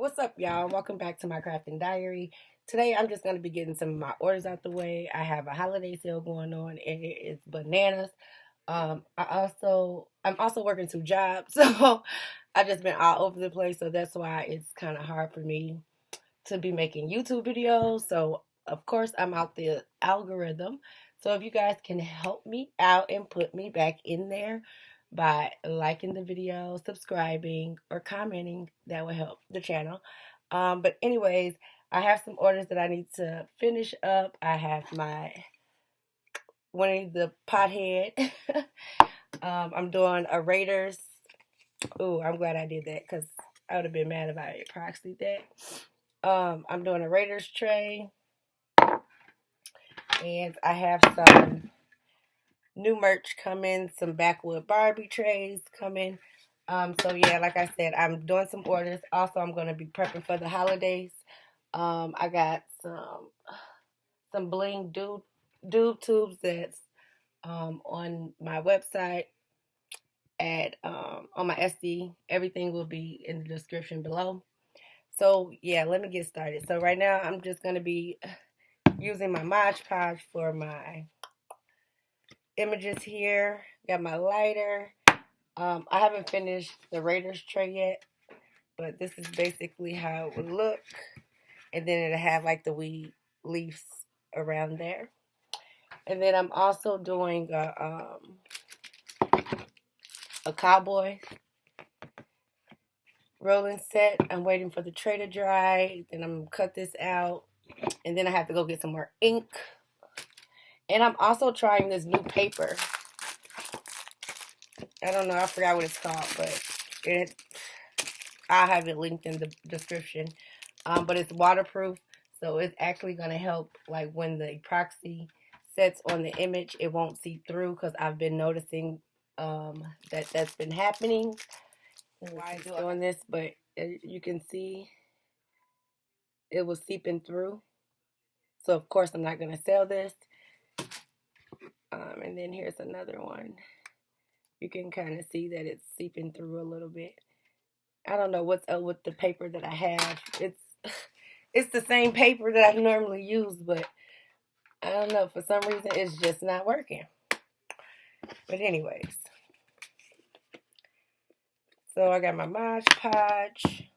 What's up, y'all? Welcome back to my crafting diary. Today I'm just going to be getting some of my orders out the way. I have a holiday sale going on and it is bananas. I'm also working 2 jobs, so I've just been all over the place, so that's why it's kind of hard for me to be making YouTube videos. So of course I'm out the algorithm. So if you guys can help me out and put me back in there by liking the video, subscribing, or commenting, that will help the channel. But anyways, I have some orders that I need to finish up. I have one of the pothead. I'm doing a Raiders. Ooh, I'm glad I did that because I would have been mad if I epoxied that. I'm doing a Raiders tray, and I have some new merch coming, some backwood Barbie trays coming. So yeah, like I said, I'm doing some orders. Also, I'm going to be prepping for the holidays. I got some bling dude tubes that's on my website at on my SD. Everything will be in the description below. So yeah, let me get started. So right now I'm just going to be using my Mod Podge for my images here. Got my lighter. I haven't finished the Raiders tray yet, but this is basically how it would look. And then it'll have like the weed leaves around there. And then I'm also doing a cowboy rolling set. I'm waiting for the tray to dry. Then I'm going to cut this out. And then I have to go get some more ink. And I'm also trying this new paper. I don't know, I forgot what it's called, but I'll have it linked in the description. But it's waterproof, so it's actually going to help, like, when the epoxy sets on the image, it won't seep through, because I've been noticing that's been happening. Why I'm doing this, but you can see it was seeping through. So, of course, I'm not going to sell this. And then here's another one. You can kind of see that it's seeping through a little bit. I don't know what's up with the paper that I have. It's the same paper that I normally use, but I don't know. For some reason, it's just not working. But anyways. So I got my Mod Podge.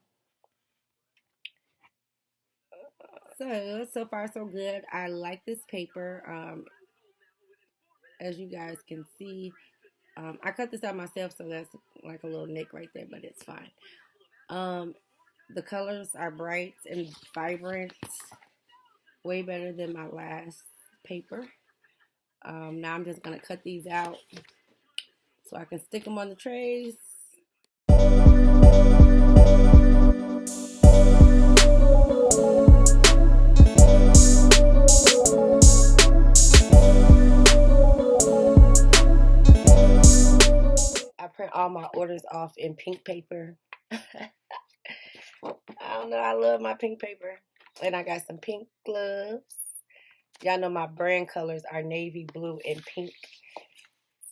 So far so good. I like this paper. As you guys can see, I cut this out myself, so that's like a little nick right there, but it's fine. The colors are bright and vibrant, way better than my last paper. Now I'm just going to cut these out so I can stick them on the trays. I print all my orders off in pink paper. I don't know, I love my pink paper. And I got some pink gloves. Y'all know my brand colors are navy blue and pink.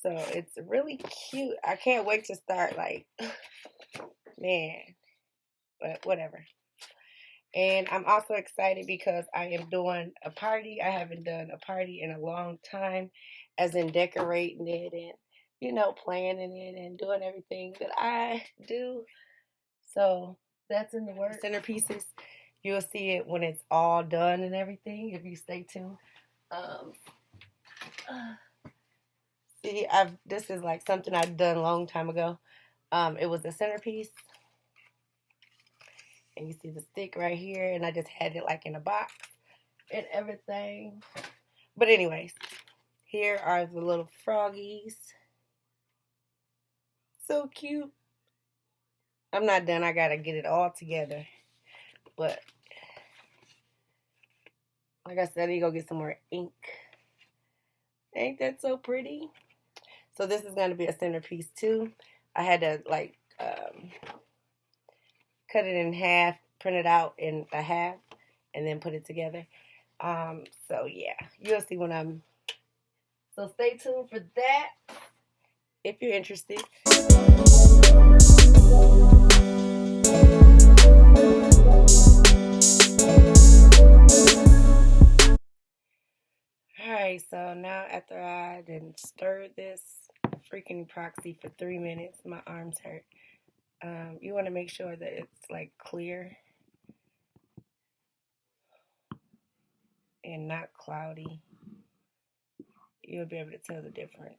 So it's really cute. I can't wait to start, like, man. But whatever. And I'm also excited because I am doing a party. I haven't done a party in a long time, as in decorating it and, you know, planning it and doing everything that I do. So that's in the works. Centerpieces, you'll see it when it's all done and everything, if you stay tuned. See, this is like something I've done a long time ago. It was a centerpiece. And you see the stick right here, and I just had it like in a box and everything. But anyways, here are the little froggies. So cute. I'm not done. I gotta get it all together. But like I said, I need to go get some more ink. Ain't that so pretty? So this is going to be a centerpiece too. I had to like cut it in half, print it out in a half, and then put it together. So yeah, you'll see when I'm. So stay tuned for that if you're interested. after I done stirred this freaking epoxy for 3 minutes. My arms hurt. You want to make sure that it's like clear and not cloudy. You'll be able to tell the difference.